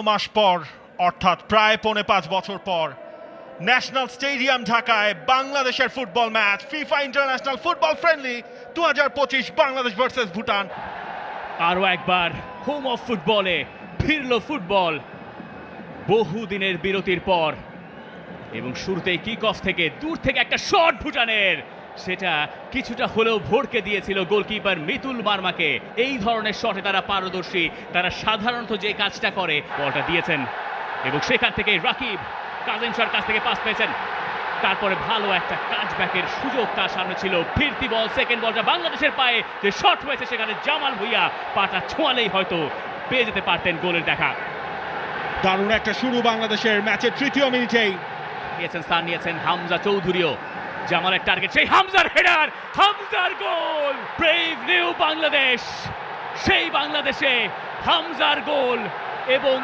মাস পর অর্থাৎ প্রায় ৫.৫ বছর পর ন্যাশনাল স্টেডিয়াম ঢাকায় বাংলাদেশের football match FIFA international football friendly 2025 Bangladesh versus Bhutan. আরও একবার হোম অফ ফুটবলে ফিরল ফুটবল বহুদিনের বিরতির পর, এবং শুরুতেই কিক অফ থেকে দূর থেকে একটা শট ভুটানের, সেটা কিছুটা হলেও ভড়কে দিয়েছিল গোলকিপার মিতুল মার্মাকে। এই ধরনের শটে তারা পারদর্শী, তারা সাধারণত যে কাজটা করে বলটা দিয়েছেন এবং সেখান থেকে রাকিব কাজিম শাহর কাছ থেকে পাস পেয়েছেন। তারপরে ভালো একটা কাজব্যাকের সুযোগ তার সামনে ছিল, ফিরতি বল, সেকেন্ড বলটা বাংলাদেশের পায়ে যে শট হয়েছে সেখানে জামাল ভুঁইয়া পাটা ছোঁয়ালেই হয়তো পেয়ে যেতে পারতেন গোলের দেখা। দারুণ একটা শুরু বাংলাদেশের ম্যাচের তৃতীয় মিনিটেই নিয়েছেন স্থান নিয়েছেন হামজা চৌধুরীও। জামালের টার্গেট, সেই হামজার হেডার, হামজার গোল। ব্রেভ নিউ বাংলাদেশ, সেই বাংলাদেশে হামজার গোল। এবং